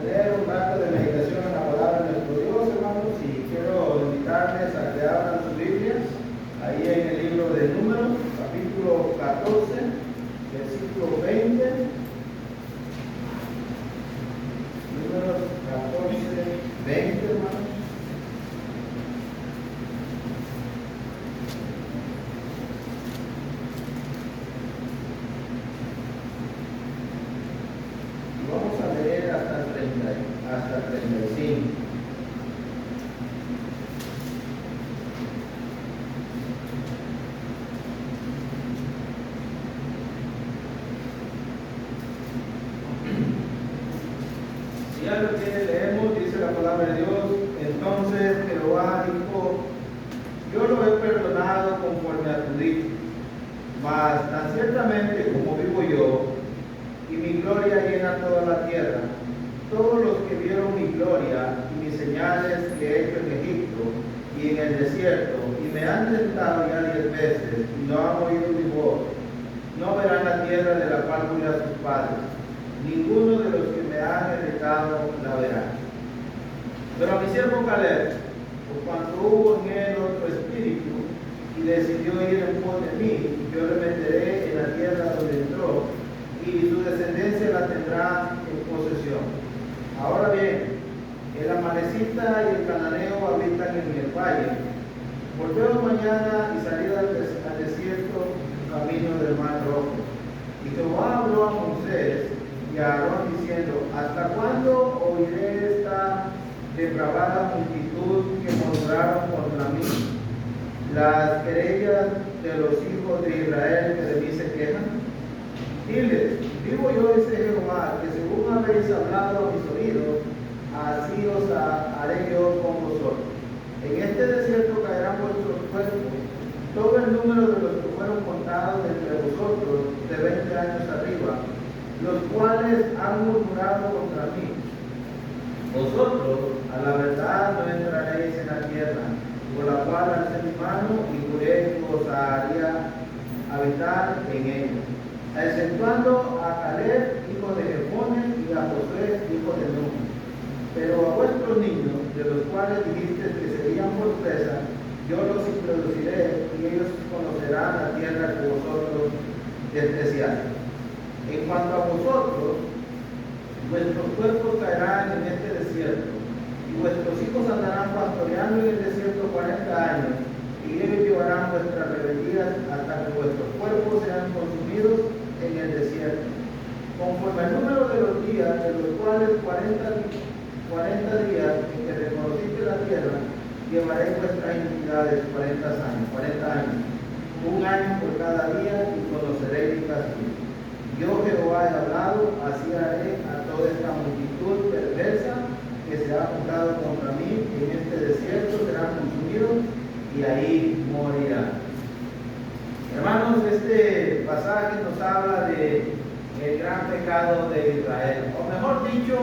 tener un rato de meditación en la palabra de nuestro Dios, hermanos, y quiero invitarles a que abran sus Biblias ahí en el libro de Números, capítulo 14, versículo 20. Números 14, 20, hermanos. Vamos a leer hasta 35. Si ya lo tiene, leemos, dice la palabra de Dios. Entonces Jehová dijo: yo lo he perdonado conforme a tu dicho, mas tan ciertamente como vivo yo, y mi gloria llena toda la tierra, todos los que vieron mi gloria y mis señales que he hecho en Egipto y en el desierto, y me han tentado ya 10 veces, y no han oído mi voz, no verán la tierra de la cual fui a sus padres, ninguno de los que me han heredado la verá. Pero a mi siervo Caleb, por cuanto hubo en él otro espíritu, y decidió ir en pos de mí, yo le meteré en la tierra donde entró, y su descendencia la tendrá en posesión. Ahora bien, el amalecita y el cananeo habitan en el valle. Volveos mañana y salid al desierto, camino del mar rojo. Y Jehová habló a Moisés y a Aarón diciendo: ¿hasta cuándo oiré esta depravada multitud que murmuraron contra mí? Las querellas de los hijos de Israel que de mí se quejan. Diles: vivo yo, dice Jehová, que según habéis hablado a mis oídos, así os haré yo con vosotros. En este desierto caerán vuestros cuerpos, todo el número de los que fueron contados entre vosotros de 20 años arriba, los cuales han murmurado contra mí. Vosotros, a la verdad, no entraréis en la tierra, por la cual alcé mi mano y juré que os haría habitar en ella, exceptuando a Caleb, hijo de Jefone, y a Josué, hijo de Nun. Pero a vuestros niños, de los cuales dijiste que serían por presa, yo los introduciré, y ellos conocerán la tierra que vosotros despreciasteis. En cuanto a vosotros, vuestros cuerpos caerán en este desierto, y vuestros hijos andarán pastoreando en el desierto 40 años, y ellos llevarán vuestras rebeldías hasta que vuestros cuerpos sean consumidos en el desierto. Conforme al número de los días, de los cuales 40 días en que reconociste la tierra, llevaréis vuestras iniquidades 40 años, un año por cada día, y conoceréis mi castigo. Yo Jehová he hablado, así haré a toda esta multitud perversa que se ha juntado contra mí, en este desierto serán consumidos y ahí morirán. Hermanos, este pasaje nos habla de el gran pecado de Israel, o mejor dicho,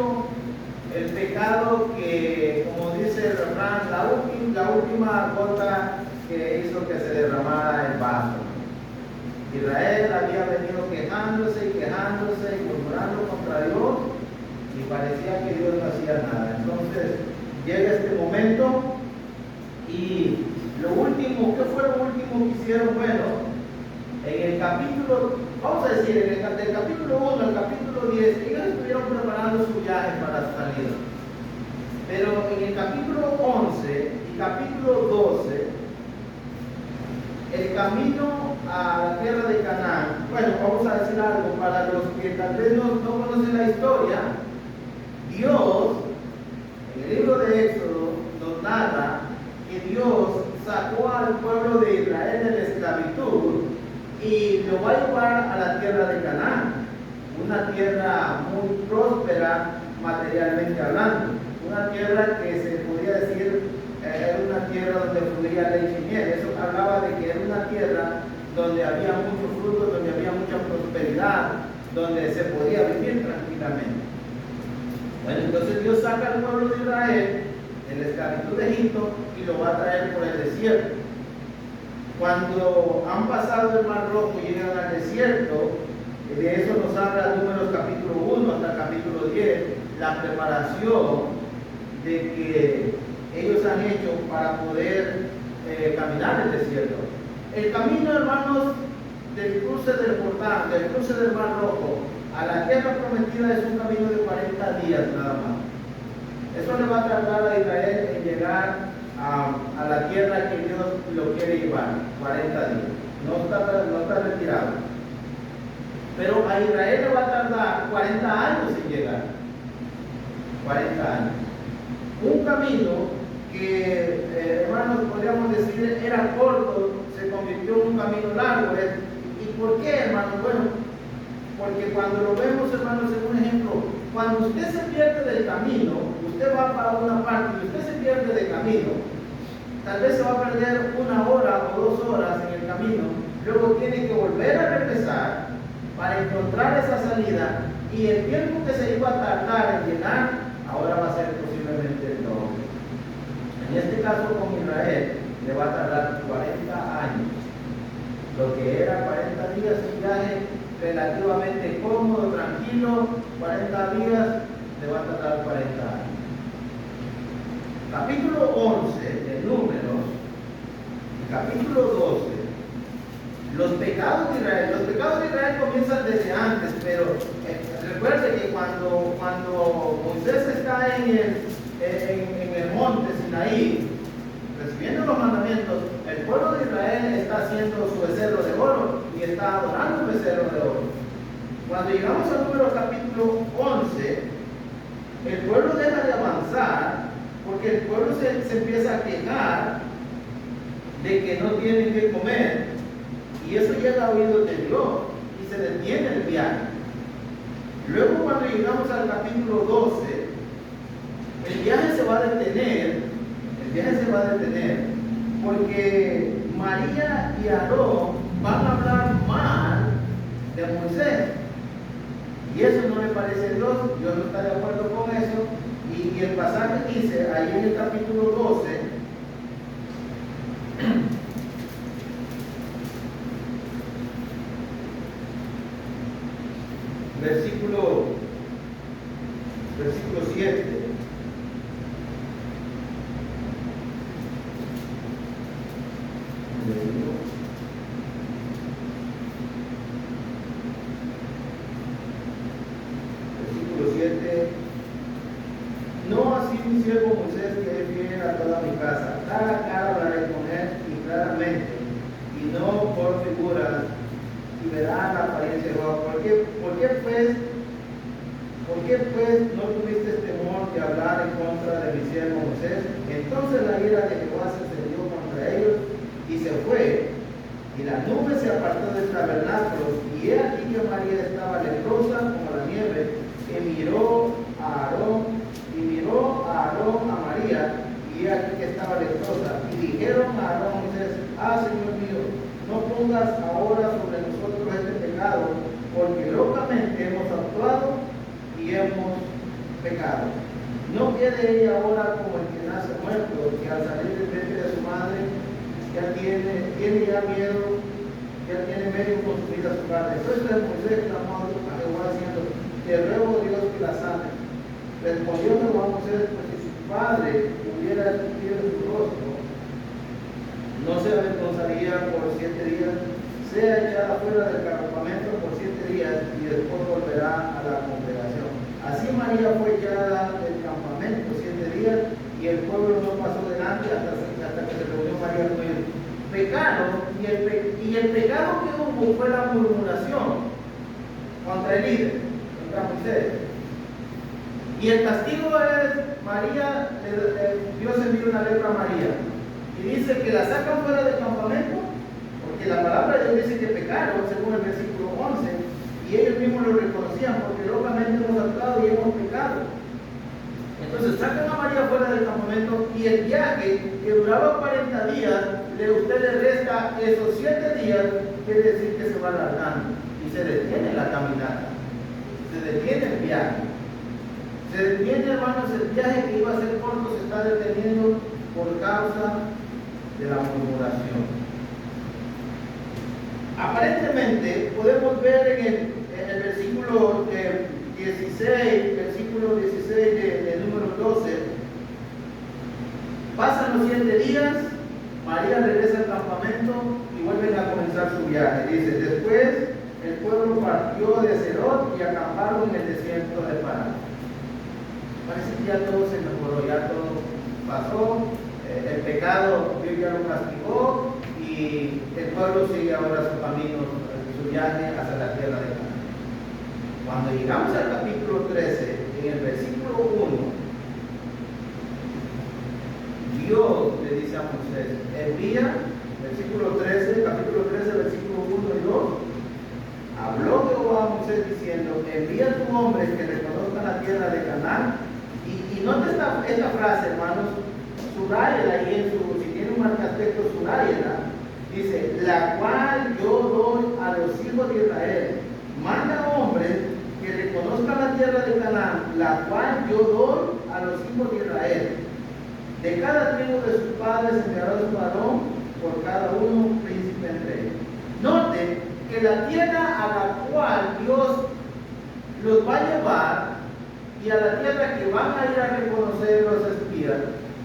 el pecado que, como dice el refrán, la última gota que hizo que se derramara el vaso. Israel había venido quejándose y murmurando contra Dios, y parecía que Dios no hacía nada. Entonces llega este momento, y lo último, ¿qué fue lo último que hicieron? Bueno, en el capítulo, vamos a decir, del capítulo 1 al capítulo 10, ellos estuvieron preparando su viaje para su salida. Pero en el capítulo 11 y capítulo 12, el camino a la tierra de Canaán, bueno, vamos a decir algo, para los que tal vez no conocen la historia, Dios, en el libro de Éxodo, nos narra que Dios sacó al pueblo de Israel de la esclavitud y lo va a llevar a la tierra de Canaán, una tierra muy próspera materialmente hablando, una tierra que se podía decir era una tierra donde fluía leche y miel. Eso hablaba de que era una tierra donde había mucho fruto, donde había mucha prosperidad, donde se podía vivir tranquilamente. Bueno, entonces Dios saca al pueblo de Israel de la esclavitud de Egipto y lo va a traer por el desierto. Cuando han pasado el Mar Rojo y llegan al desierto, de eso nos habla Números capítulo 1 hasta el capítulo 10, la preparación de que ellos han hecho para poder caminar el desierto. El camino, hermanos, del cruce del Jordán, del cruce del Mar Rojo, a la tierra prometida es un camino de 40 días nada más. Eso le va a tardar a Israel en llegar a la tierra que Dios lo quiere llevar, 40 días. No está retirado. Pero a Israel le va a tardar 40 años en llegar. 40 años. Un camino que, hermanos, podríamos decir, era corto, se convirtió en un camino largo. ¿Y por qué, hermanos? Bueno, porque cuando lo vemos, hermanos, en un ejemplo, cuando usted se pierde del camino, usted va para una parte y usted se pierde del camino, tal vez se va a perder 1 hora o 2 horas en el camino, luego tiene que volver a regresar para encontrar esa salida, y el tiempo que se iba a tardar en llegar, ahora va a ser posiblemente el doble. En este caso con Israel, le va a tardar 40 años. Lo que era 40 días, un viaje relativamente cómodo, tranquilo, 40 días, le va a tardar 40 años. Capítulo 11 de Números, capítulo 12, los pecados de Israel. Los pecados de Israel comienzan desde antes, pero recuerde que cuando Moisés está en el monte Sinaí, recibiendo los mandamientos, el pueblo de Israel está haciendo su becerro de oro y está adorando un becerro de oro. Cuando llegamos al Números capítulo 11, el pueblo deja de avanzar porque el pueblo se empieza a quejar de que no tienen que comer, y eso llega a oídos de Dios y se detiene el viaje. Luego, cuando llegamos al capítulo 12, el viaje se va a detener. El viaje se va a detener porque María y Aarón van a hablar mal de Moisés, y eso no le parece a Dios. Dios no está de acuerdo con eso, y el pasaje dice ahí en el capítulo 12, versículo 7. Versículo 7. No así mi siervo Moisés, que es fiel a toda mi casa. Cara a cara hablaré con él y claramente, y no por figuras, y verá la apariencia de Jehová. ¿Por qué pues no tuviste temor de hablar en contra de mi siervo Moisés? Entonces la ira de Jehová se encendió contra ellos y se fue, y la nube se apartó del tabernáculo, y he aquí que María estaba leprosa como la nieve, que miró a Aarón a María, y he aquí que estaba leprosa, y dijeron a Aarón a Moisés: Señor mío, no pongas ahora sobre nosotros este pecado, porque locamente hemos actuado y hemos pecado. No quede ella ahora como el que nace muerto, que al salir del vientre de su madre ya tiene miedo, ya tiene medio consumida su carne. Entonces Moisés clamó a Jehová diciendo: te ruego, Dios, que la sane. Respondió Jehová a Moisés: pues si su padre hubiera escupido su rostro, no se avergonzaría por 7 días, sea echada fuera del campamento por 7 días y después volverá a la congregación. Así María fue echada del campamento 7 días, y el pueblo no pasó delante hasta que se reunió María con él. Pecaron, y el pecado que hubo fue la murmuración contra el líder, contra Moisés. Y el castigo es: María, Dios envió una lepra a María, y dice que la sacan fuera del campamento, porque la palabra de Dios dice que pecaron, según el versículo 11, y ellos mismos lo reconocían, porque locamente hemos actuado y hemos pecado. Entonces sacan a María fuera del campamento, y el viaje que duraba 40 días, usted le resta esos 7 días, quiere decir que se va alargando, y se detiene la caminata, se detiene el viaje. Se detiene, hermanos, el viaje que iba a ser corto se está deteniendo por causa de la murmuración. Aparentemente podemos ver en el versículo 16, versículo 16 de número 12, pasan los 7 días, María regresa al campamento y vuelven a comenzar su viaje. Dice, después el pueblo partió de Serot y acamparon en el desierto de Parán. Parece que ya todo se mejoró, ya todo pasó, el pecado Dios ya lo castigó y el pueblo sigue ahora su camino, su viaje hacia la tierra de Canaán. Cuando llegamos al capítulo 13, en el versículo 1, Dios le dice a Moisés, envía, versículo 13, capítulo 13, versículo 1 y 2, habló Jehová a Moisés diciendo, envía a tu hombre que reconozca la tierra de Canaán. Y nota esta frase, hermanos, subrayela ahí en su, si tiene un marcatexto, subrayela. Dice, la cual yo doy a los hijos de Israel. Manda hombres que reconozcan la tierra de Canaán, la cual yo doy a los hijos de Israel. De cada tribu de sus padres enviará su varón, por cada uno un príncipe entre ellos. Note que la tierra a la cual Dios los va a llevar y a la tierra que van a ir a reconocer los espías,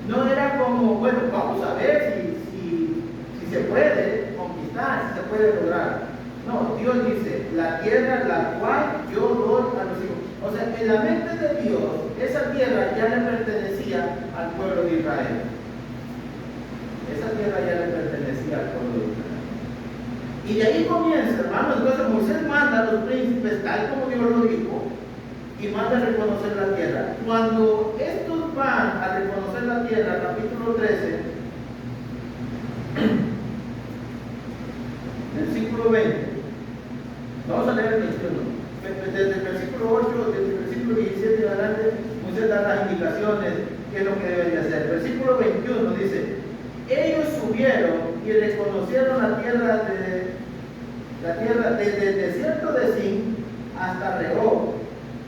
no era como, bueno, vamos a ver si se puede conquistar, si se puede lograr. No, Dios dice, la tierra la cual yo doy a los hijos. O sea, en la mente de Dios, esa tierra ya le pertenecía al pueblo de Israel. Esa tierra ya le pertenecía al pueblo de Israel. Y de ahí comienza, hermanos, entonces Moisés manda a los príncipes, tal como Dios lo dijo, y manda a reconocer la tierra. Cuando estos van a reconocer la tierra, capítulo 13, versículo 20, vamos a leer el 21. Desde el versículo 8, desde el versículo 17 en adelante, Moisés da las indicaciones, qué es lo que deben de hacer. Versículo 21 dice, ellos subieron y reconocieron la tierra desde el desierto de Sin hasta Rehob,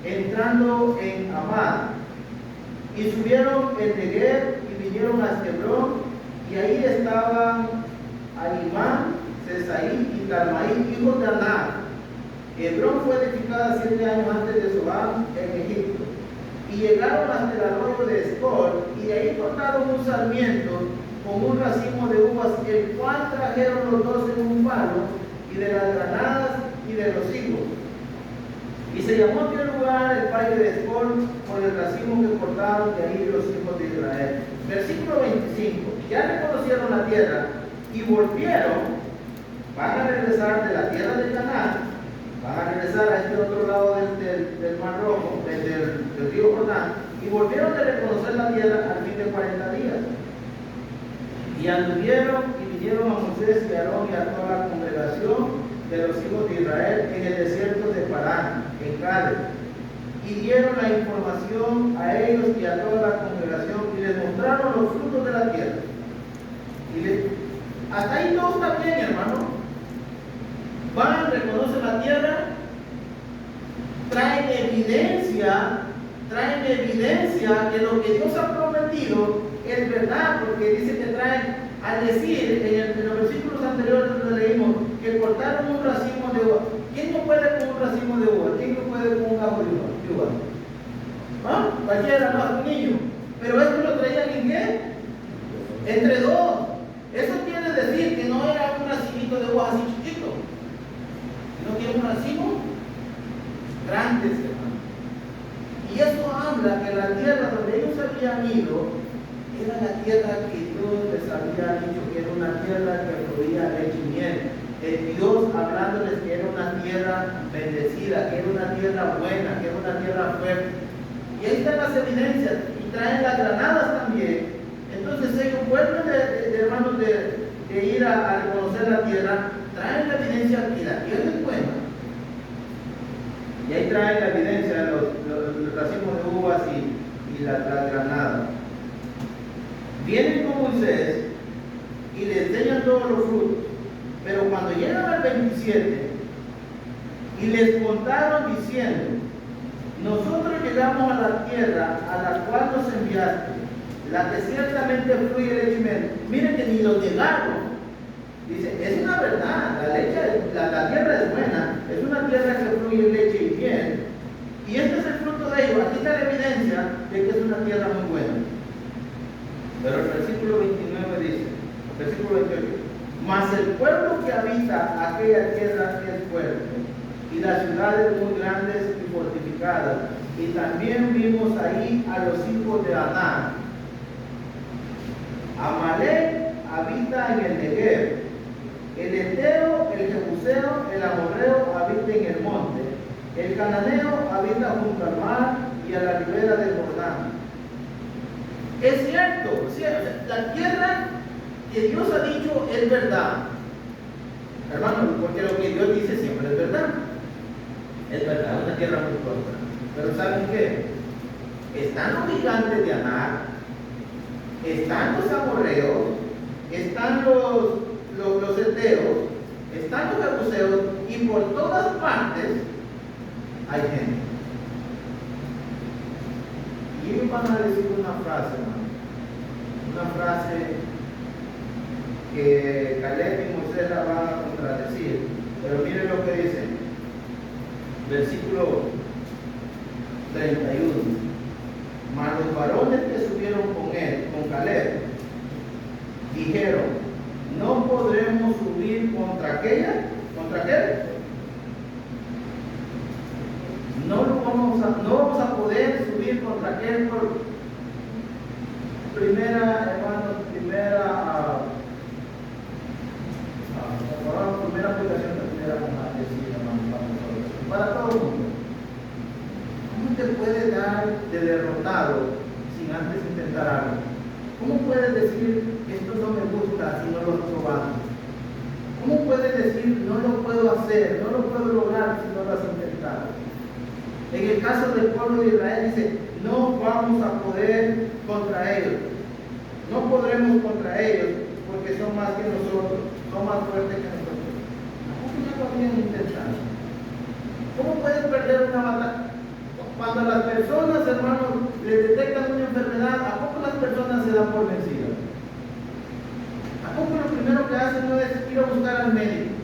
entrando en Amad, y subieron el Negev y vinieron a Hebrón, y ahí estaban Alimán, Sesaí y Talmaí, hijos de Aná. Hebrón fue edificada 7 años antes de Zoán en Egipto, y llegaron hasta el arroyo de Escol, y de ahí cortaron un sarmiento con un racimo de uvas, el cual trajeron los dos en un palo, y de las granadas y de los higos. Y se llamó aquel lugar el valle de Escol por el racimo que cortaron de ahí los hijos de Israel. Versículo 25. Ya reconocieron la tierra y volvieron, van a regresar de la tierra de Canaán, van a regresar a este otro lado del Mar Rojo, del río Jordán, y volvieron a reconocer la tierra al fin de 40 días. Y anduvieron y vinieron a Moisés y a Aarón y a toda la congregación de los hijos de Israel en el desierto de Parán, en Cádiz, y dieron la información a ellos y a toda la congregación y les mostraron los frutos de la tierra. Hasta ahí todo está bien, hermano. Van, reconocen la tierra, traen evidencia que lo que Dios ha prometido es verdad, porque dice que traen, al decir en los versículos anteriores donde leímos que cortaron un racimo de uva. ¿Quién no puede con un racimo de uva? ¿Quién no puede con un gajo de uva? ¿Ah? Cualquiera, no, un niño. Pero esto lo traían en qué? Entre dos. Eso quiere decir que no era un racimito de uva así chiquito, sino que era un racimo grande, hermano. Y eso habla que la tierra donde ellos habían ido era la tierra que Dios les había dicho que era una tierra que fluía leche y miel. Dios hablándoles que era una tierra bendecida, que era una tierra buena, que era una tierra fuerte. Y ahí están las evidencias, y traen las granadas también. Entonces ellos vuelven de hermanos de ir a reconocer la tierra, traen la evidencia que la tierra es buena. Y ahí traen la evidencia de los racimos de uvas y las granadas. Vienen con Moisés y le enseñan todos los frutos. Pero cuando llegan al 27 y les contaron diciendo, nosotros llegamos a la tierra a la cual nos enviaste, la que ciertamente fluye leche y miel. Miren que ni los negaron. Dice, es una verdad, la tierra es buena, es una tierra que fluye leche y miel. Y este es el fruto de ello. Aquí está la evidencia de que es una tierra muy buena. Pero el versículo 29 dice, versículo 28, mas el pueblo que habita aquella tierra es fuerte, y las ciudades muy grandes y fortificadas. Y también vimos ahí a los hijos de Aná. Amalek habita en el Negev, el Eteo, el Jebuseo, el Amorreo habita en el monte, el Cananeo habita junto al mar y a la ribera del Jordán. Es cierto, la tierra que Dios ha dicho es verdad, hermano, porque lo que Dios dice siempre es verdad. Es verdad, una tierra muy próspera. Pero ¿saben qué? Están los gigantes de Aná, están los amorreos, están los eteos, están los jebuseos, y por todas partes hay gente. Y ellos van a decir una frase, hermano, una frase que Caleb y Moisés la van a contradecir. Pero miren lo que dice, versículo 31. Mas los varones que subieron con él, con Caleb, dijeron: no podremos subir contra aquella, ¿contra qué? No vamos a poder subir contra aquel. Primera aplicación de primera para todo el mundo. ¿Cómo te puedes dar de derrotado sin antes intentar algo? ¿Cómo puedes decir esto no me gusta si no lo has probado? ¿Cómo puedes decir no lo puedo hacer, no lo puedo lograr si no lo has intentado? En el caso del pueblo de Israel dice: no vamos a poder contra ellos, no podremos contra ellos porque son más que nosotros, son más fuertes que nosotros. ¿Cómo no lo habían intentado? ¿Cómo puedes perder una batalla? Cuando a las personas, hermanos, les detectan una enfermedad, ¿a poco las personas se dan por vencidas? ¿A poco lo primero que hacen no es ir a buscar al médico?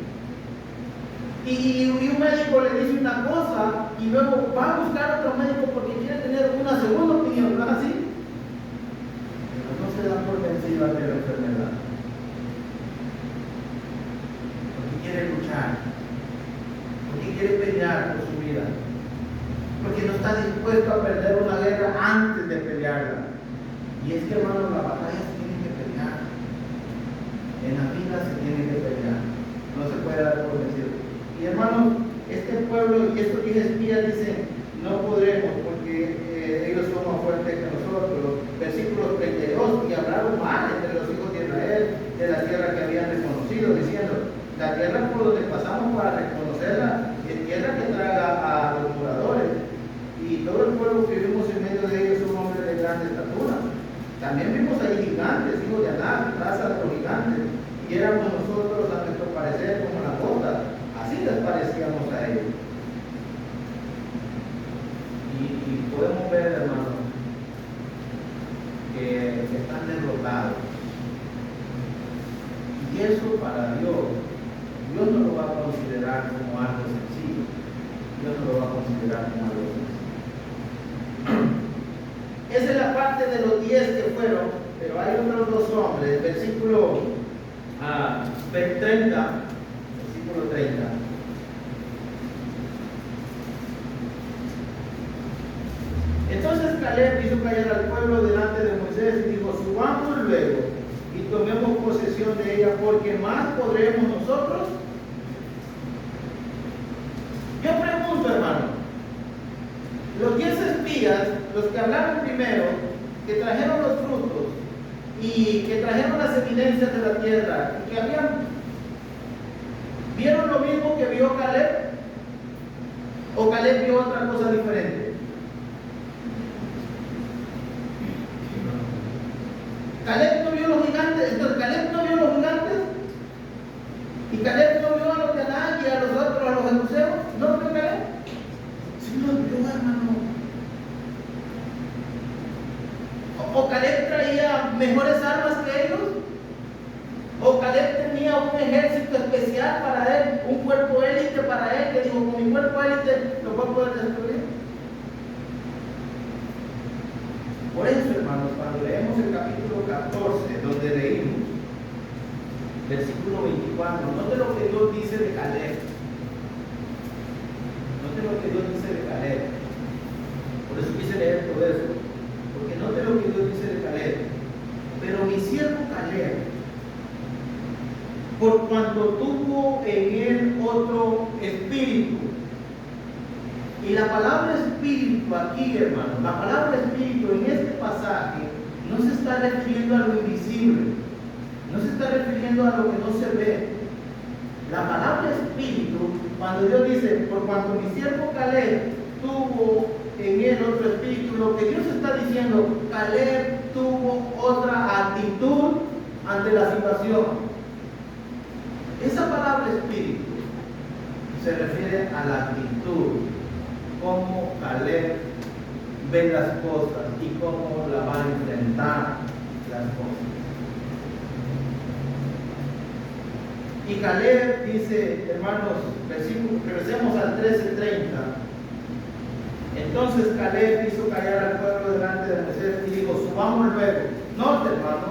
Y un médico le dice una cosa y luego va a buscar otro médico porque quiere tener una segunda opinión, ¿no es así? Pero no se dan por vencidas de la enfermedad. Porque quiere luchar, porque quiere pelear por su vida, porque no está dispuesto a perder una guerra antes de pelearla. Y es que, hermanos, la batalla se tiene que pelear. En la vida se tiene que pelear. No se puede dar por vencido. Y, hermanos, este pueblo y estos 10 espías dicen: no podremos porque ellos son más fuertes que nosotros. Versículo 32: y hablaron mal entre los hijos de Israel de la tierra que habían reconocido, diciendo: la tierra por donde pasamos para reconocerla es tierra que traga a los moradores. Y todo el pueblo que vimos en medio de ellos son hombres de grande estatura. También vimos ahí gigantes, hijos de Aná, raza de los gigantes, y éramos nosotros, a nuestro parecer, como las gotas. Así les parecíamos a ellos. Y podemos ver, hermanos, que están derrotados. Y eso para Dios no lo va a considerar como algo sencillo. Dios no lo va a considerar como algo sencillo. Esa es la parte de los 10 que fueron, pero hay otros 2 hombres. Versículo 30. Versículo 30. Entonces Caleb hizo callar al pueblo delante de Moisés y dijo: subamos luego y tomemos posesión de ella, porque más podremos nosotros. Yo pregunto, hermano, los 10 espías, los que hablaron primero, que trajeron los frutos y que trajeron las evidencias de la tierra, y que ¿vieron lo mismo que vio Caleb? ¿O Caleb vio otra cosa diferente? Caleb no vio los gigantes, entonces Caleb no vio los gigantes, y Caleb no vio a los de Aná y a los otros, a los jebuseos. ¿No vio Caleb? Sí los vio, hermano. ¿O Caleb traía mejores armas que ellos? ¿O Caleb tenía un ejército especial para él, un cuerpo élite para él, que dijo: con mi cuerpo élite lo voy a poder destruir? 14, donde leímos, versículo 24, note lo que Dios dice de Caleb. Note lo que Dios dice de Caleb. Por eso quise leer todo eso. Porque note lo que Dios dice de Caleb. Pero mi siervo Caleb, por cuanto tuvo en él otro espíritu. Y la palabra espíritu aquí, hermano, la palabra espíritu en este pasaje no se está refiriendo a lo invisible, no se está refiriendo a lo que no se ve. La palabra espíritu, cuando Dios dice, por cuanto mi siervo Caleb tuvo en él otro espíritu, lo que Dios está diciendo, Caleb tuvo otra actitud ante la situación. Esa palabra espíritu se refiere a la actitud, cómo Caleb ve las cosas y cómo la va a enfrentar las cosas. Y Caleb dice, hermanos, regresemos al 13:30. Entonces Caleb hizo callar al pueblo delante de Moisés y dijo, subamos luego. Note, hermano,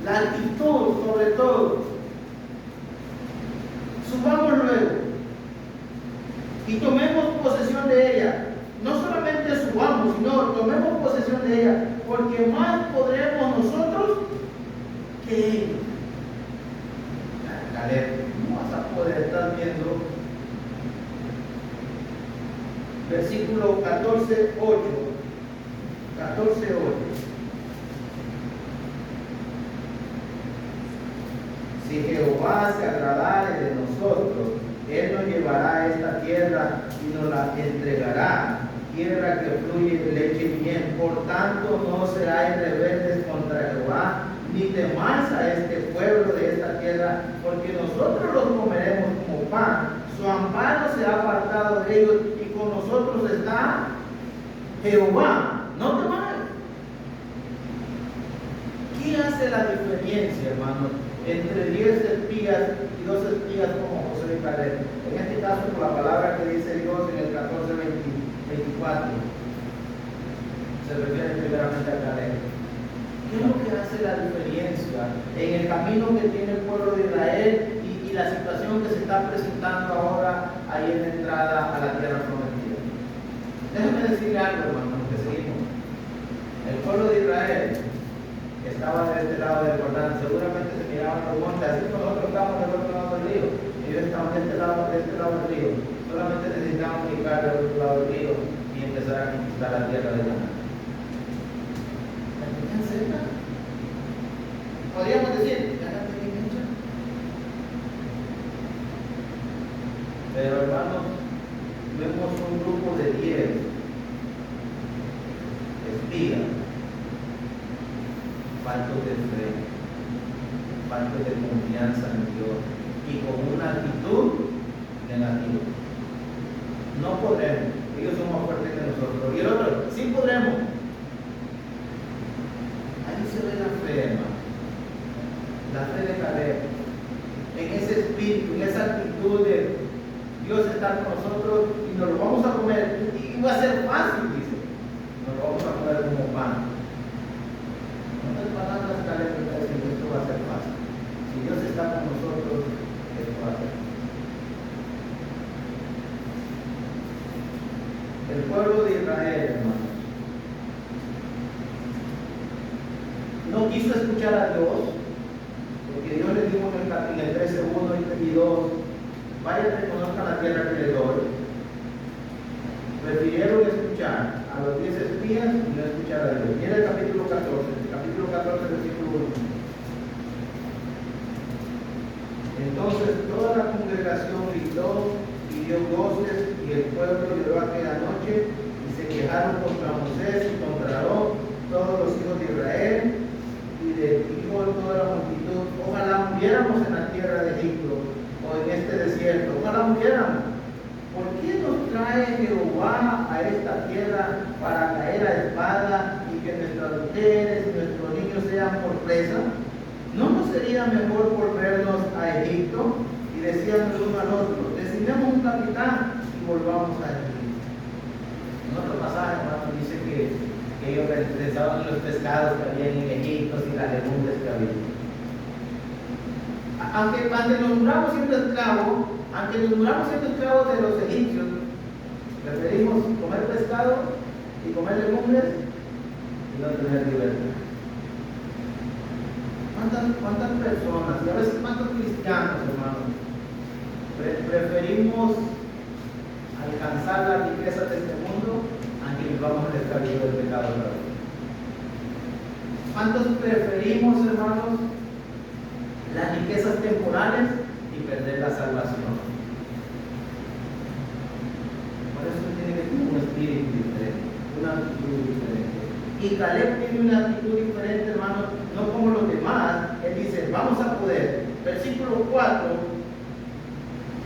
la actitud sobre todo. Subamos luego y tomemos posesión de ella. No solamente subamos, sino tomemos posesión de ella, porque más podremos nosotros que ellos. Caleb, no vas a poder estar viendo. Versículo 14:8. Si Jehová se agradare de nosotros, Él nos llevará a esta tierra y nos la entregará, tierra que fluye leche y miel. Por tanto, no seráis rebeldes contra Jehová, ni temáis a este pueblo de esta tierra, porque nosotros los comeremos como pan. Su amparo se ha apartado de ellos y con nosotros está Jehová. No temáis. ¿Qué hace la diferencia, hermanos, entre 10 espías y 2 espías como Josué y Caleb? En este caso, por la palabra que dice Dios en el 14:24, se refiere primeramente a Caleb. ¿Qué es lo que hace la diferencia en el camino que tiene el pueblo de Israel y la situación que se está presentando ahora ahí en la entrada a la tierra prometida? Déjenme decirle algo, hermanos, que seguimos. El pueblo de Israel estaba de este lado del Jordán, seguramente se miraban los montes, así como nosotros estamos del otro lado del río, ellos estaban de este lado del río, solamente necesitaban brincar del otro lado del río y empezar a conquistar la tierra de Canaán. ¿La tenían cerca? Podríamos decir, ya la tenían hecha. Pero hermanos, vemos un grupo de 10 espías, faltos de fe, faltos de confianza en Dios y con una actitud negativa. No podremos, ellos son más fuertes que nosotros. Y el otro, sí podremos. Ahí se ve la fe, hermano. La fe de Caleb. En ese espíritu, en esa actitud de Dios está con nosotros y nos lo vamos a comer. Y va a ser fácil, dice. Nos lo vamos a comer como pan. Palabras Caleb está diciendo, esto va a ser fácil. Si Dios está con nosotros, esto va a ser fácil. El pueblo de Israel, hermanos, no quiso escuchar a Dios, porque Dios les dijo en el 13:1 y 2, vayan y reconozcan la tierra que les doy. Prefirieron escuchar a los 10 espías y no escuchar a Dios. Mira el capítulo 14, versículo 1. Entonces toda la congregación gritó y dio voces, y el pueblo lloró aquella noche, y se quejaron contra Moisés y contra Aarón, todos los hijos de Israel, y dijo toda la multitud, ojalá muriéramos en la tierra de Egipto, o en este desierto, ojalá muriéramos. ¿Por qué nos trae Jehová a esta tierra para caer a espada y que nuestras mujeres y nuestros niños sean por presa? ¿No nos sería mejor volvernos a Egipto? Y decían el uno al otro, designemos un capitán y volvamos a Egipto. En otro pasaje, hermano, dice que que ellos pensaban en los pescados que había en Egipto y las legumbres que había. Aunque nos muramos siendo esclavos, de los egipcios, preferimos comer pescado y comer legumbres y no tener libertad. ¿Cuántas personas, y a veces cuántos cristianos, hermanos, preferimos alcanzar las riquezas de este mundo aunque vivamos en la esclavitud del pecado otra vez? ¿Cuántos preferimos, hermanos, las riquezas temporales y perder la salvación? Por eso tiene que tener un espíritu diferente, una actitud diferente. Y Caleb tiene una actitud diferente, hermanos, no como los demás. Él dice, vamos a poder. Versículo 4.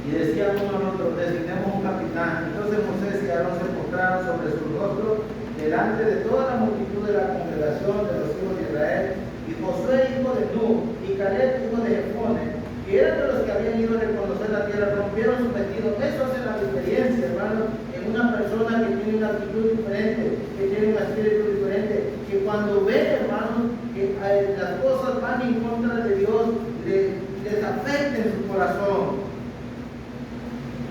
Y decía uno al otro, designemos un capitán. Entonces Moisés y Aarón se postraron sobre su rostro delante de toda la multitud de la congregación de los hijos de Israel. Y Josué, hijo de Nun, y Caleb, hijo de Jefone, que eran de los que habían ido a reconocer la tierra, rompieron su vestido. Eso hace la diferencia, hermano, en una persona que tiene una actitud diferente, que tiene un espíritu diferente, que cuando ve, hermano, que las cosas van en contra de Dios, les afecta en su corazón.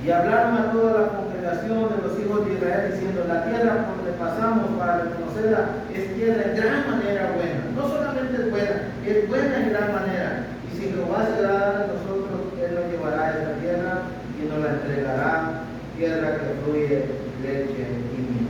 Y hablaron a toda la congregación de los hijos de Israel diciendo, la tierra por donde pasamos para reconocerla es tierra en gran manera buena. No solamente es buena en gran manera. Y si Jehová se agrada de nosotros, Él nos llevará a esta tierra y nos la entregará, tierra que fluye leche y miel.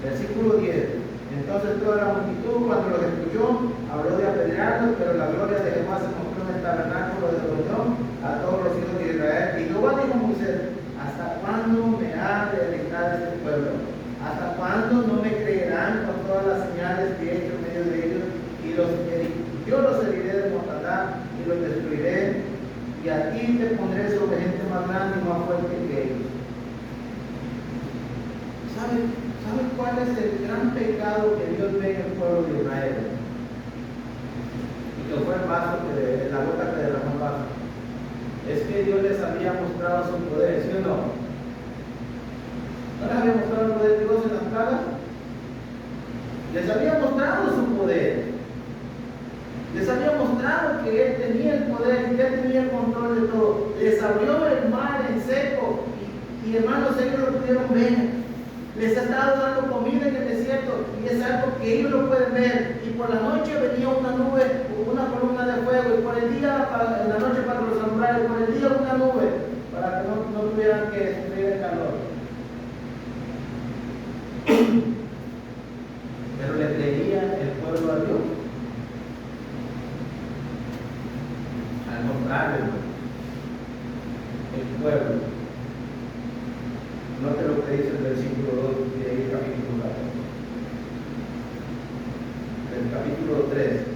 Versículo 10. Entonces toda la multitud, cuando los escuchó, habló de apedrearlos, pero la gloria de Jehová se mostró en el tabernáculo de reunión a todos los hijos de Israel. Y Jehová dijo a Moisés, ¿hasta cuándo me ha de deleitar este pueblo? ¿Hasta cuándo no me creerán con todas las señales que he hecho en medio de ellos? Yo los heriré de mortandad y los destruiré, y a ti te pondré sobre gente más grande y más fuerte que ellos. ¿Saben cuál es el gran pecado que Dios ve en el pueblo de Israel? Y que fue el vaso la gota que derramó el vaso. Es que Dios les había mostrado su poder, ¿sí o no? ¿No les había mostrado el poder de Dios en las plagas? Les había mostrado su poder. Les había mostrado que Él tenía el poder, que Él tenía el control de todo. Les abrió el mar en seco y hermanos, ellos lo pudieron ver. Les ha estado dando comida en el desierto y es algo que ellos lo pueden ver. Y por la noche venía una nube, una columna de fuego, y por el día, en la noche para los alumbrar, y por el día una nube, para que no tuvieran que sufrir el calor. Pero le creía el pueblo a Dios. Al contrario, el pueblo. Note lo que dice el versículo 2 de ahí, capítulo 4. El capítulo 3.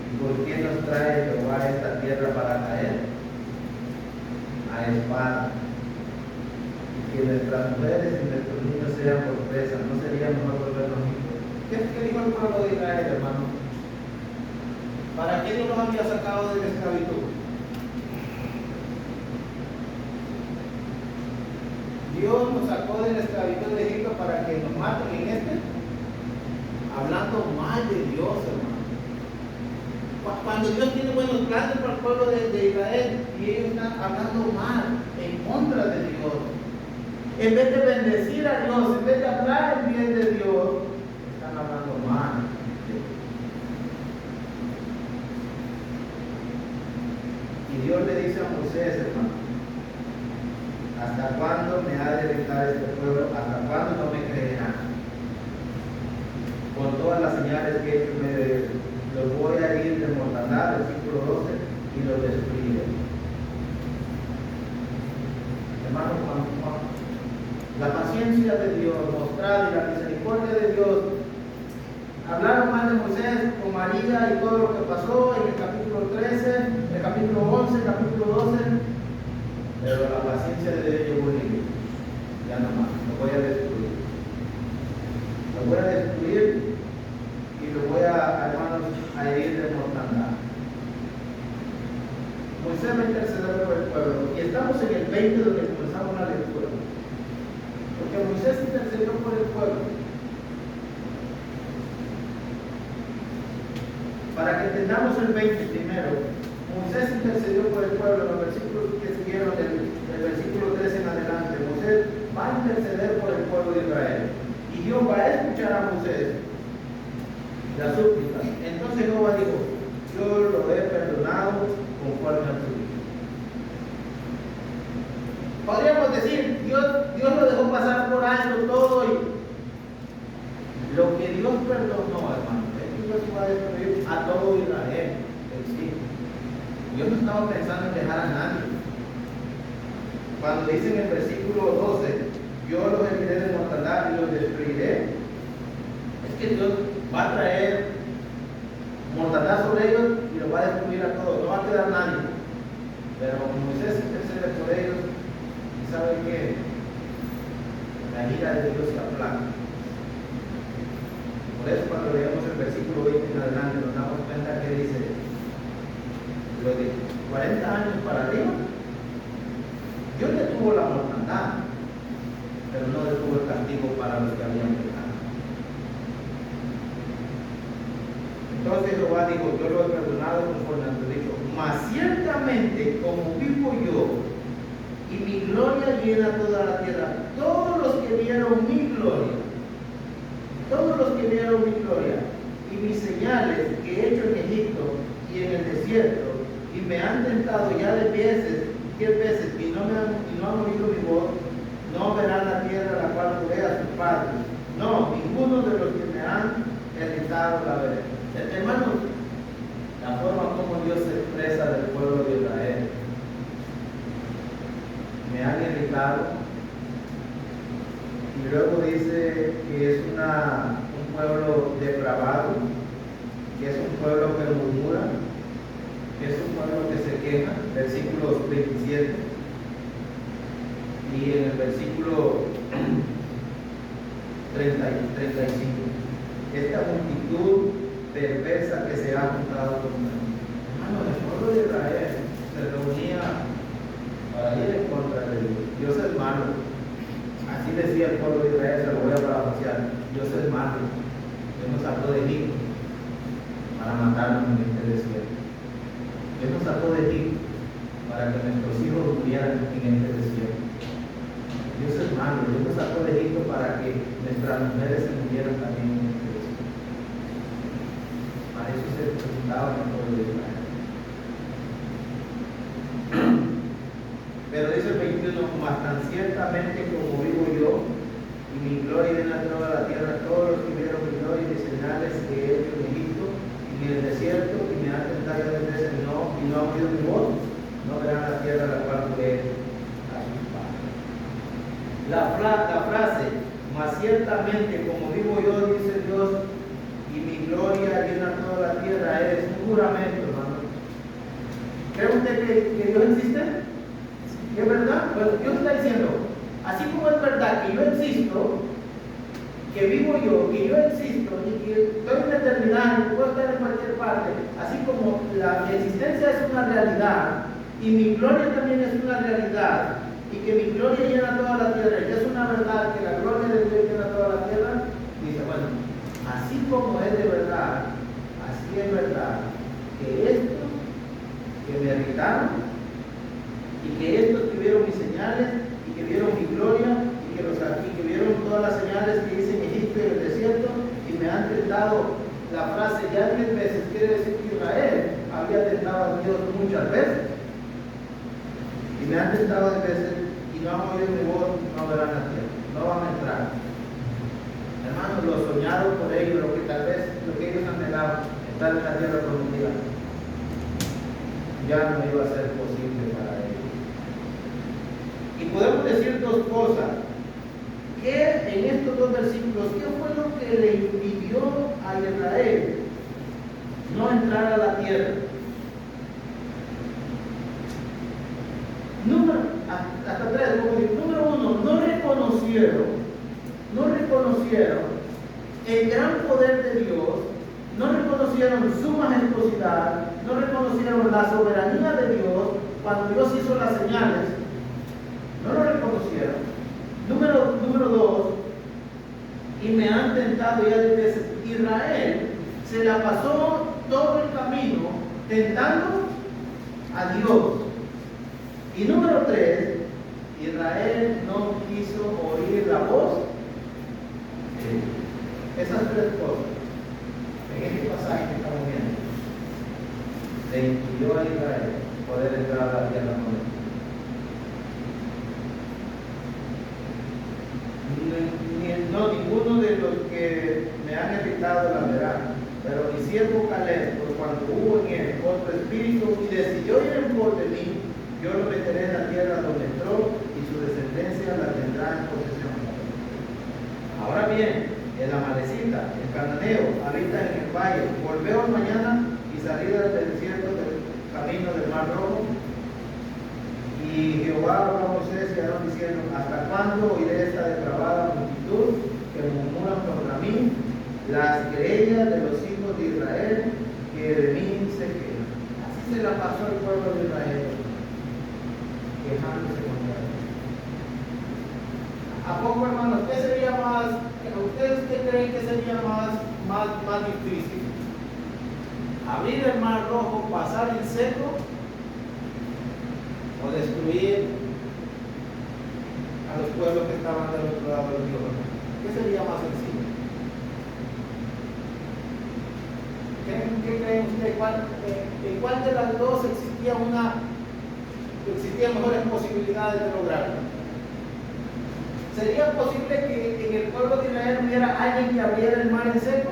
¿Y por qué nos trae Jehová a esta tierra para caer? A espada. Y que nuestras mujeres y nuestros niños sean por presa. ¿No sería mejor volvernos hijos? ¿Qué dijo el pueblo de Israel, hermano? ¿Para qué Dios nos había sacado de la esclavitud? Dios nos sacó de la esclavitud de Egipto para que nos maten en hablando mal de Dios, hermano. Cuando Dios tiene buenos planes para el pueblo de Israel y ellos están hablando mal, en contra de Dios, en vez de bendecir a Dios, en vez de hablar el bien de Dios, están hablando mal. Y Dios le dice a Moisés, hermano, ¿hasta cuándo me ha de deleitar este pueblo? ¿Hasta cuándo no me creerán? Con todas las señales que he hecho, los voy a ir de mortandad, versículo 12, y los destruiré. Hermanos, la paciencia de Dios mostrada y la misericordia de Dios. Hablaron mal de Moisés con María y todo lo que pasó en el capítulo 13, el capítulo 11, el capítulo 12. Pero la paciencia de Dios llegó a él. Ya no más, lo voy a destruir. Lo voy a destruir y lo voy hermanos, a herir de mortandad. Moisés va a interceder por el pueblo. Y estamos en el 20 donde comenzamos la lectura. Porque Moisés intercedió por el pueblo. Para que entendamos el 20 primero, Moisés intercedió por el pueblo. En los versículos que siguieron, del versículo 13 en adelante, Moisés va a interceder por el pueblo de Israel. Y Dios va a escuchar a Moisés la súplica. Entonces Jehová dijo: yo lo he perdonado conforme a tu vida. Podríamos decir, Dios lo dejó pasar por alto todo, y lo que Dios perdonó, hermano, es que Dios va a destruir a todo Israel. Sí. Dios no estaba pensando en dejar a nadie. Cuando dice en el versículo 12, yo los heriré de mortandad y los destruiré, es que Dios va a traer mortandad sobre ellos y los va a destruir a todos, no va a quedar nadie. Pero Moisés intercede por ellos y sabe que la ira de Dios se aplaca. Por eso cuando leemos el versículo 20 en adelante nos damos cuenta que dice: lo de 40 años para arriba, Dios detuvo la mortandad, pero no detuvo el castigo para los que habían pecado. Entonces Jehová dijo: yo lo he perdonado conforme a tu dicho, mas ciertamente como vivo yo y mi gloria llena toda la tierra, todos los que vieron mi gloria, y mis señales que he hecho en Egipto y en el desierto, y me han tentado ya de 10 veces, y no han oído mi voz, no verán la tierra la cual juré a sus padres. No, ninguno de los que me han irritado la veré. Hermanos, la forma como Dios se expresa del pueblo de Israel: me han irritado. Y luego dice que es un pueblo depravado, que es un pueblo que murmura, que es un pueblo que se queja, versículos 27. Y en el versículo 35, esta multitud perversa que se ha juntado contra mí. Hermano, el pueblo de Israel se reunía para ir en contra de Dios. Dios es malo. Así decía el pueblo de Israel, se lo voy a parafrasear: Dios es malo. Dios nos sacó de Egipto para matarnos en este desierto. Dios nos sacó de Egipto para que nuestros hijos murieran en este desierto. Dios es malo. Dios nos sacó de Egipto para que nuestras mujeres se murieran también en este desierto. Para eso se presentaba el pueblo de Israel. Pero dice el 21: mas tan ciertamente como vivo yo y mi gloria llena toda la tierra, todos los que vieron mi gloria y mis señales que he hecho en Egipto y en el desierto, y me han tentado de veces y no han oído mi voz, no verán la tierra la cual juré a sus padres. La frase, mas ciertamente como vivo yo, dice Dios, y mi gloria llena toda la tierra, es un juramento, hermano. ¿Cree usted que Dios existe? ¿Es verdad? Pues Dios está diciendo: así como es verdad que yo existo, que vivo yo, que yo existo y que estoy en la eternidad y puedo estar en cualquier parte, así como mi existencia es una realidad y mi gloria también es una realidad, y que mi gloria llena toda la tierra, y es una verdad que la gloria de Dios llena toda la tierra, dice: bueno, así como es de verdad, así es verdad que estos que me irritaron, y que estos que vieron mis señales, y que vieron mi gloria, y que vieron todas las señales que hice en Egipto y en el desierto, y me han tentado. La frase ya 10 veces quiere decir que Israel había tentado a Dios muchas veces, y me han tentado de veces, y no han oído mi voz, no verán la tierra, no van a entrar. Hermanos, lo soñado por ellos, lo que ellos anhelaban, estar en la tierra prometida, ya no iba a ser posible para ellos. Y podemos decir dos cosas. ¿Qué en estos dos versículos, qué fue lo que le impidió a Israel no entrar a la tierra? Hasta tres, como digo. Número uno, no reconocieron el gran poder de Dios, no reconocieron su majestuosidad, no reconocieron la soberanía de Dios cuando Dios hizo las señales. No lo reconocieron. Número dos, y me han tentado ya de veces. Israel se la pasó todo el camino tentando a Dios. Y número 3, Israel no quiso oír la voz de Dios. Esas 3 cosas, en este pasaje que estamos viendo, le impidió a Israel poder entrar a la tierra prometida. No, ninguno de los que me han evitado la verán, pero mi siervo Caleb, por cuando hubo en él otro espíritu y decidió ir en pos de mí, yo lo meteré en la tierra donde entró y su descendencia la tendrá en posesión. Ahora bien, el amalecita, el cananeo, habita en el valle. Volveos mañana y salid del desierto del camino del Mar Rojo. Y Jehová habló a Moisés y a Aarón diciendo: ¿hasta cuándo oiré esta depravada multitud que murmuran contra mí, las querellas de los hijos de Israel que de mí se quejan? Así se la pasó el pueblo de Israel, quejándose contra él. ¿A poco, hermanos? ¿Qué sería más? ¿Ustedes qué creen que sería más difícil? ¿Abrir el Mar Rojo, pasar en seco, o destruir a los pueblos que estaban del otro lado del río Jordán? ¿Qué sería más sencillo? ¿Qué creen ustedes? ¿En cuál de las dos existían mejores posibilidades de lograrlo? ¿Sería posible que en el pueblo de Israel hubiera alguien que abriera el mar en seco?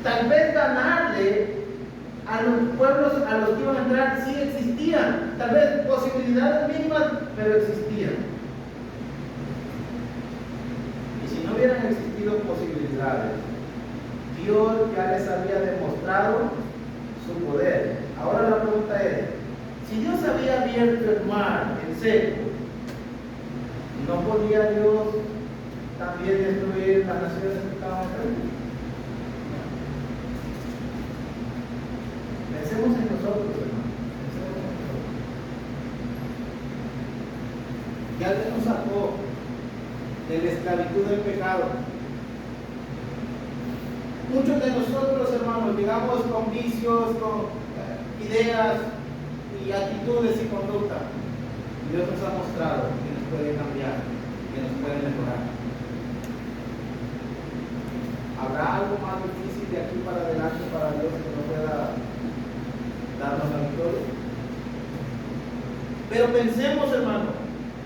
Tal vez ganarle a los pueblos a los que iban a entrar sí existían, tal vez posibilidades mínimas, pero existían. Y si no hubieran existido posibilidades, Dios ya les había demostrado su poder. Ahora la pregunta es, si Dios había abierto el mar en seco, ¿no podía Dios también destruir las naciones que estaban enfrente? Pensemos en nosotros, hermanos. Pensemos en nosotros. Ya Dios nos sacó de la esclavitud del pecado. Muchos de nosotros, hermanos, llegamos con vicios, con ideas y actitudes y conducta. Dios nos ha mostrado que nos puede cambiar, que nos puede mejorar. ¿Habrá algo más difícil de aquí para adelante para Dios que no pueda darnos la victoria? Pero pensemos, hermano,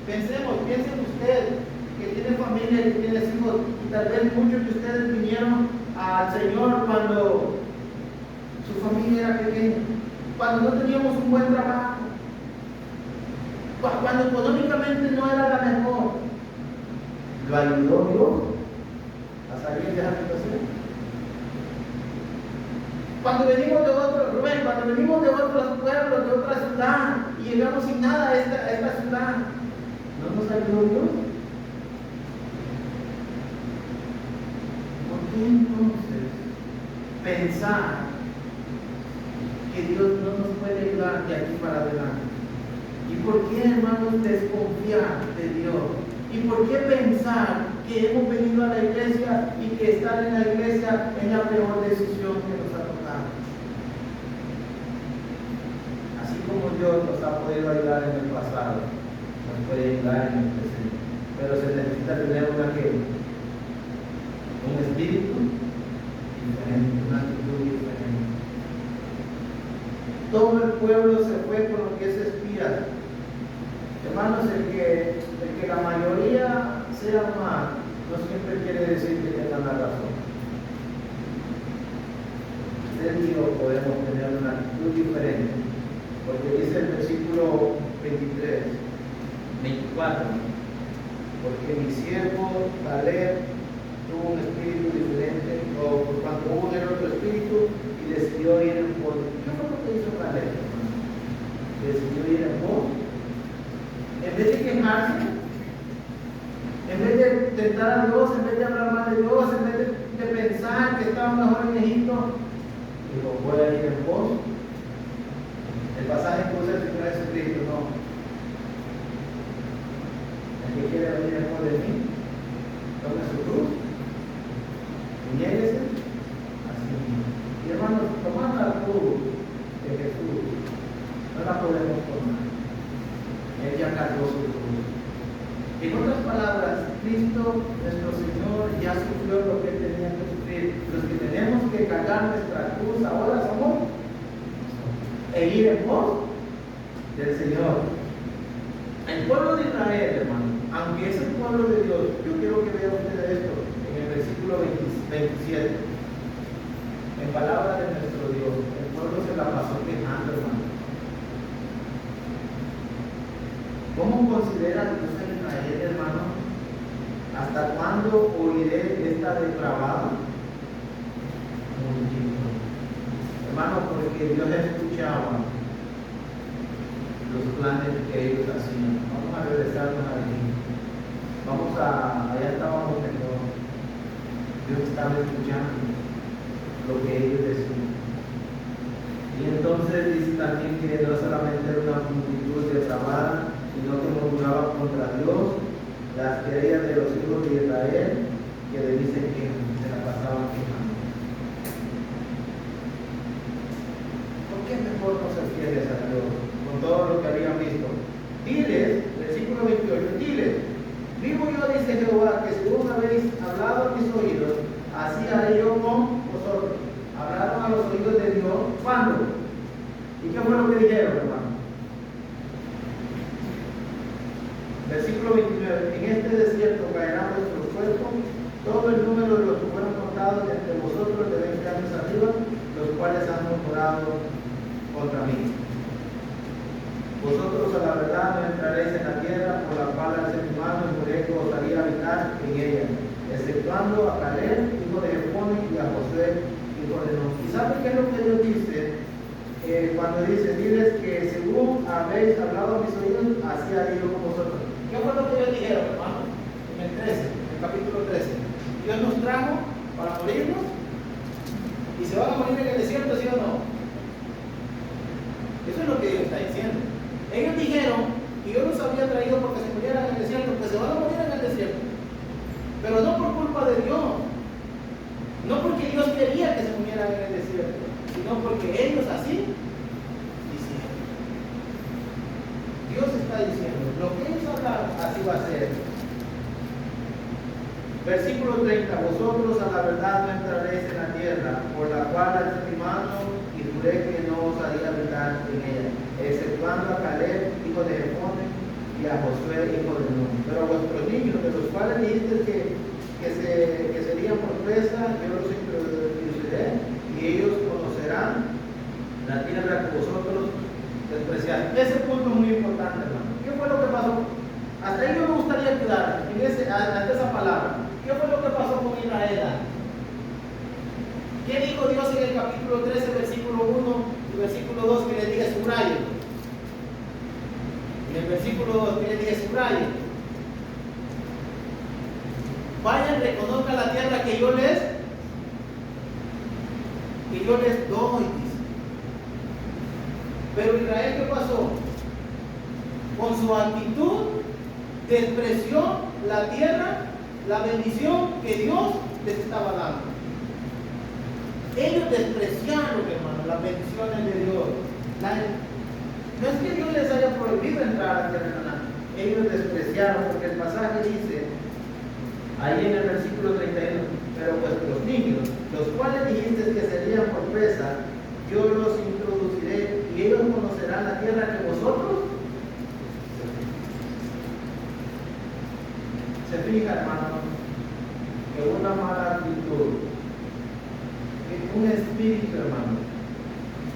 piensen ustedes que tienen familia, que tienen hijos, y tal vez muchos de ustedes vinieron al Señor cuando su familia era pequeña, cuando no teníamos un buen trabajo, cuando económicamente no era la mejor. ¿Lo ayudó Dios a salir de esa situación? Cuando venimos de otros pueblos, de otra ciudad, y llegamos sin nada a esta ciudad, ¿no nos ayudó Dios? ¿Por qué entonces pensar que Dios no nos puede ayudar de aquí para adelante? ¿Y por qué, hermanos, desconfiar de Dios? ¿Y por qué pensar que hemos venido a la iglesia y que estar en la iglesia es la peor decisión que nos ha tocado? Así como Dios nos ha podido ayudar en el pasado, nos puede ayudar en el presente. Pero se necesita tener un espíritu diferente, una actitud diferente. Todo el pueblo se fue con lo que es espía. Hermanos, el que la mayoría sea más, no siempre quiere decir que tengan la razón. Usted y yo podemos tener una actitud diferente, porque dice el versículo 24, porque mi siervo Caleb tuvo un espíritu diferente, o cuando hubo en el otro espíritu y decidió ir en pos. ¿Qué fue lo que hizo Caleb? Decidió ir en pos. En vez de quejarse, en vez de tentar a Dios, en vez de hablar mal de Dios, en vez de pensar que estaba mejor en Egipto, dijo: voy a ir en pos. El pasaje que usa el Señor Jesucristo, no. El que quiere venir en pos de mí, tome su cruz y niegue parecen a sí mismos. Y hermanos, tomar la cruz de Jesús no la podemos tomar. Él ya cargó su cruz. En otras palabras, Cristo, nuestro Señor, ya sufrió lo que él tenía que sufrir. Los que tenemos que cargar nuestra cruz ahora somos e ir en pos del Señor. El pueblo de Israel, hermano, aunque es el pueblo de Dios, yo quiero que vean ustedes esto en el versículo 27. En palabras de nuestro Dios, el pueblo se la pasó quejando, hermano. ¿Cómo considera Dios a Israel, hermano? ¿Hasta cuándo oiré esta depravada? Hermano, porque Dios escuchaba los planes que ellos hacían. Vamos a regresarnos a Egipto. Allá estábamos mejor. Dios estaba escuchando lo que ellos decían. Y entonces dice también que no solamente era una multitud depravada, sino que murmuraba contra Dios, las querellas de los hijos de Israel, que le dicen que se la pasaban quejando. ¿Por qué mejor no ser fieles a Dios con todo lo que habían visto? Diles, versículo 28, diles, vivo yo, dice Jehová, que según habéis hablado a mis oídos, así haré yo con vosotros. Hablaron a los oídos de Dios, ¿cuándo? ¿Y qué fue lo que dijeron, hermano? Versículo 29, en este desierto caerá vuestro cuerpo, todo el número de los que fueron contados entre vosotros de 20 años arriba, los cuales han murmurado contra mí. Vosotros a la verdad no entraréis en la tierra por la cual el ser humano y juré que os haría habitar en ella, exceptuando a Caleb, hijo de Jefone, y a Josué, hijo de Nun. ¿Y saben qué es lo que Dios dice? Cuando dice, diles que según habéis hablado a mis oídos, así haré yo con vosotros. ¿Qué fue lo que ellos dijeron, hermano? En el 13, en el capítulo 13. Dios nos trajo para morirnos y se van a morir en el desierto, ¿sí o no? Eso es lo que Dios está diciendo. Ellos dijeron que Dios los había traído porque se murieran en el desierto, que se van a morir en el desierto. Pero no por culpa de Dios. No porque Dios quería que se murieran en el desierto, sino porque ellos así hicieron. Dios está diciendo, lo que ellos hablaron, así va a ser. Versículo 30, vosotros a la verdad no entraréis en la tierra, por la cual alcé mi mano y juré que no os haría habitar en ella, exceptuando a Caleb, hijo de Jefone, y a Josué, hijo de Nun. Pero a vuestros niños, de los cuales dijiste que serían por presa, yo los introduciré, y ellos conocerán la tierra que vosotros despreciaste. Ese punto es muy importante, hermano. ¿Qué fue lo que pasó? Hasta ahí yo me gustaría quedar hasta esa palabra. ¿Qué fue lo que pasó con Israel? ¿Qué dijo Dios en el capítulo 13, versículo 1 y versículo 2? Que le diga subrayen. En el versículo 2 que le diga subrayen. Vayan, reconozcan la tierra que yo les doy, dice. Pero Israel, ¿qué pasó? Con su actitud despreció la tierra, la bendición que Dios les estaba dando. Ellos despreciaron, hermano, las bendiciones de Dios. No es que Dios les haya prohibido entrar a la tierra de Canaán. Ellos despreciaron, porque el pasaje dice, ahí en el versículo 31, pero vuestros niños, los cuales dijiste que serían por presa, yo los introduciré y ellos conocerán la tierra que vosotros. Se fija, hermano, que una mala actitud, que un espíritu, hermano,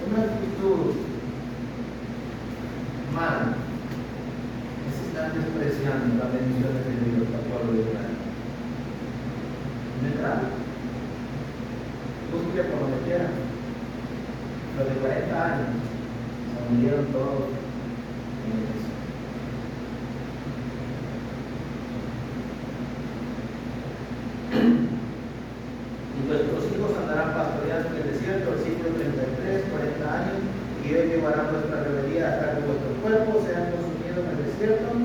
una actitud mala, es estar despreciando las bendiciones de Dios al pueblo de Israel. ¿Verdad? Busque por donde quiera. Los de 40 años se murieron todos en el desierto. Y vuestros hijos andarán pastoreando en el desierto, versículo 33, 40 años, y ellos llevarán vuestra rebeldía hasta que vuestros cuerpos sean consumidos en el desierto,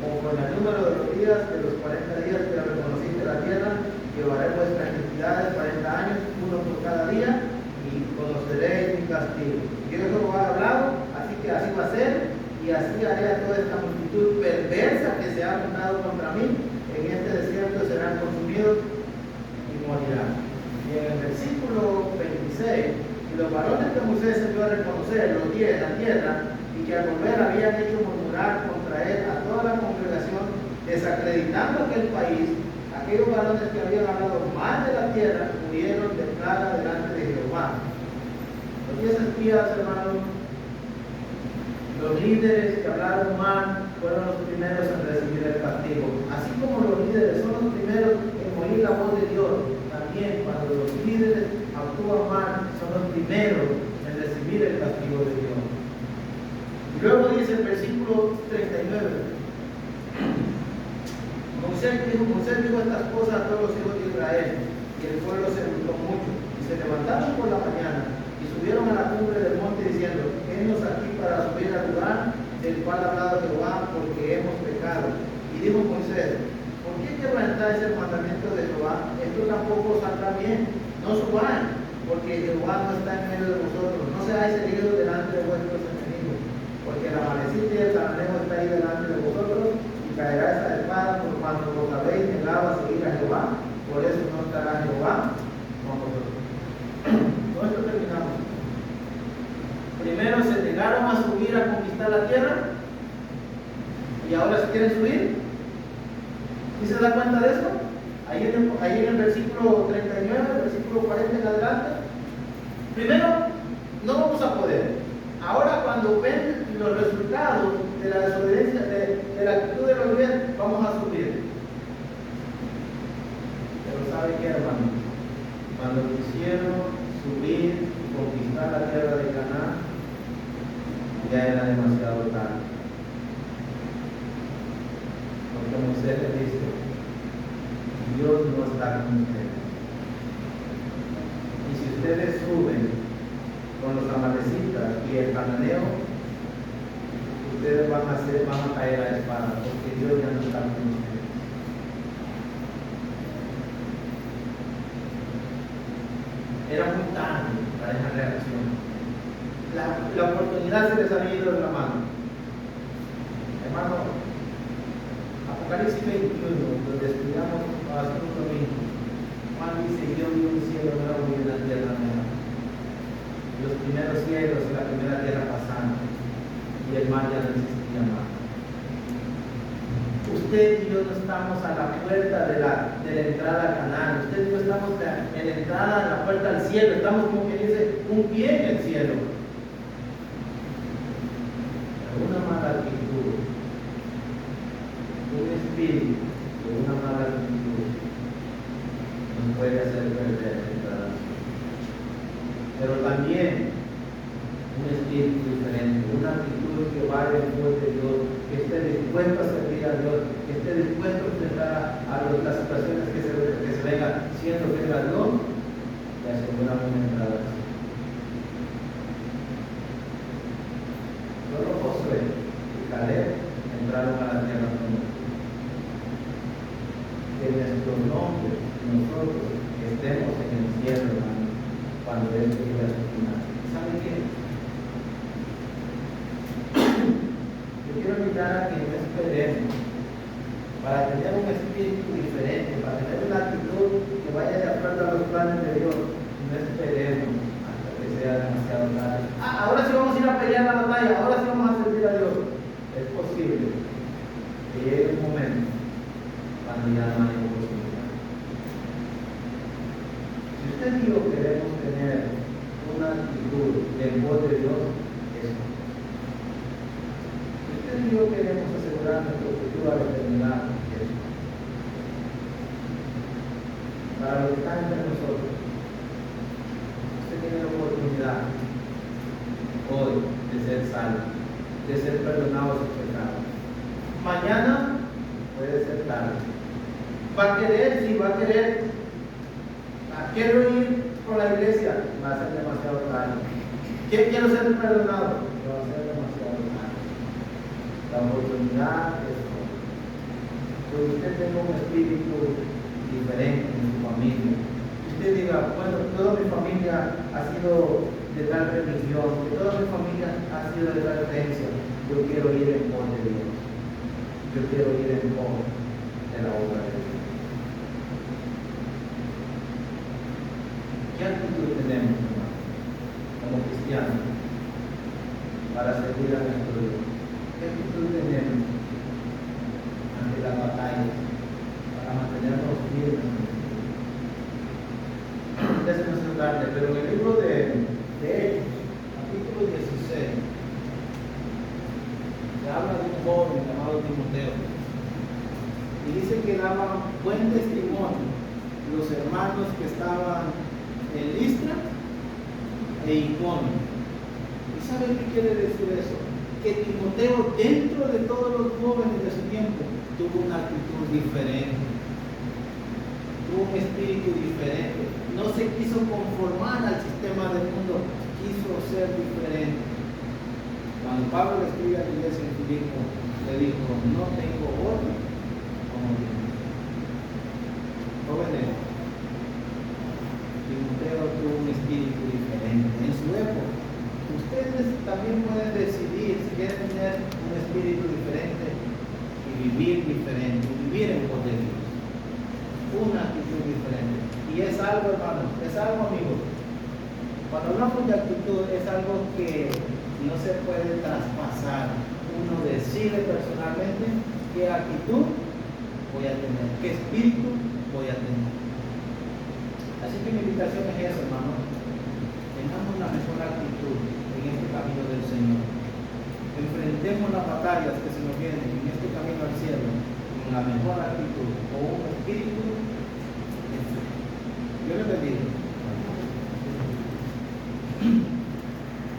conforme al número de los días, de los 40 días que reconociste la tierra, que llevaré vuestras iniquidades 40 años, uno por cada día, y conoceréis mi castigo. Dios lo ha hablado, así que así va a ser, y así haré a toda esta multitud perversa que se ha juntado contra mí. En este desierto serán consumidos y morirán. Y en el versículo 26, y los varones que Moisés se dio a reconocer, los 10 la tierra, y que al volver habían hecho murmurar contra él a toda la congregación, desacreditando aquel país, aquellos varones que habían hablado mal de la tierra, murieron de plaga delante de Jehová. Los 10 espías, hermanos, los líderes que hablaron mal, fueron los primeros en recibir el castigo. Así como los líderes son los primeros en oír la voz de Dios, también cuando los líderes actúan mal, son los primeros en recibir el castigo de Dios. Y luego dice el versículo 39. Moisés dijo estas cosas a todos los hijos de Israel, y el pueblo se gustó mucho, y se levantaron por la mañana, y subieron a la cumbre del monte diciendo: Vennos aquí para subir al lugar del cual ha hablado Jehová, porque hemos pecado. Y dijo Moisés: ¿por qué quebrantáis el mandamiento de Jehová? Esto tampoco saldrá bien. No subáis, porque Jehová no está en medio de vosotros. No seáis heridos delante de vuestros enemigos, porque el amanecida y el cananeo está ahí delante de vosotros, y caerá esa espada por cuanto vos habéis negado a seguir a Jehová. Por eso no estará Jehová con vosotros. Con esto terminamos. Primero se negaron a subir a conquistar la tierra, y ahora se quieren subir. ¿Sí se da cuenta de esto? Ahí en el versículo 39, el versículo 40 en adelante. Primero, no vamos a poder. Ahora, cuando ven los resultados de la desobediencia, de la actitud de los días, vamos a subir. Pero ¿sabe qué, hermano? Cuando quisieron subir y conquistar la tierra de Canaán, ya era demasiado tarde. Porque Moisés le dice: Dios no está con ustedes. Y si ustedes suben con los amalecitas y el cananeo, ustedes van a caer a la espada, porque Dios ya no está con ustedes. Era muy tarde para esa reacción. La oportunidad se les había ido de la mano. Hermano, Apocalipsis 21, donde estudiamos hace un domingo, Juan dice: yo vi un cielo nuevo y una tierra nueva. Los primeros cielos y la primera tierra pasaron, y el mar ya no existía más. Usted y yo no estamos a la puerta de la entrada a Canaán. Usted y yo estamos en la entrada, a la puerta al cielo. Estamos, como que dice, un pie en el cielo. Una mala actitud, un espíritu de una mala actitud nos puede hacer perder el pedazo. Pero también un espíritu diferente, una actitud que vaya en pos de Dios, que esté dispuesto a servir a Dios, que esté dispuesto a enfrentar las situaciones que se vengan, siendo que la Dios le aseguramos una entrada. Solo Josué y Caleb entraron a la tierra prometida. Que nuestros nombres, nosotros, estemos en el cielo, hermano, cuando Él llegue a su final. ¿Sabe qué? Yo quiero invitar a que no esperemos para tener un espíritu diferente, para tener una actitud que vaya de acuerdo a los planes de Dios. No esperemos hasta que sea demasiado tarde. Ahora sí vamos a ir a pelear la batalla, ahora sí vamos a servir a Dios. Es posible que llegue un momento cuando ya no hay oportunidad. Si usted y yo queremos tener una actitud en voz de Dios, eso. Si usted y yo queremos asegurar nuestro futuro a la eternidad, eso. Para los que están entre nosotros, usted tiene la oportunidad hoy de ser salvo, de ser perdonado de sus pecados. Mañana puede ser tarde. Va a querer, sí, va a querer. Quiero ir por la iglesia, va a ser demasiado tarde. Quiero ser perdonado, va a ser demasiado tarde. La oportunidad es hoy. Que usted tenga un espíritu diferente en su familia. Usted diga, bueno, toda mi familia ha sido de tal religión, que toda mi familia ha sido de tal creencia. Yo quiero ir en pos de Dios. Yo quiero ir en pos de la obra de Dios. ¿Qué actitud tenemos, hermano, como cristianos, para servir a nuestro Dios? ¿Qué actitud tenemos ante las batallas para mantenernos firmes? Ya se nos hizo tarde, pero en el libro de Hechos, capítulo 16, se habla de un joven llamado Timoteo y dice que daban buen testimonio los hermanos que estaban en Listra e Iconio. ¿Y sabe qué quiere decir eso? Que Timoteo, dentro de todos los jóvenes de su tiempo, tuvo una actitud diferente, tuvo un espíritu diferente, no se quiso conformar al sistema del mundo, quiso ser diferente. Cuando Pablo le escribe a la iglesia en Filipo, le dijo, no tengo oro como Dios. Jóvenes, Timoteo tuvo un espíritu diferente en su época. Ustedes también pueden decidir si quieren tener un espíritu diferente y vivir diferente, vivir en pos de Dios. Una actitud diferente. Y es algo, hermanos, es algo, amigos. Cuando hablamos de actitud, es algo que no se puede traspasar. Uno decide personalmente qué actitud voy a tener, qué espíritu voy a tener. Así que mi invitación es esa, hermano. Tengamos la mejor actitud en este camino del Señor. Enfrentemos las batallas que se nos vienen en este camino al cielo con la mejor actitud, con un espíritu de fe. Dios les bendiga.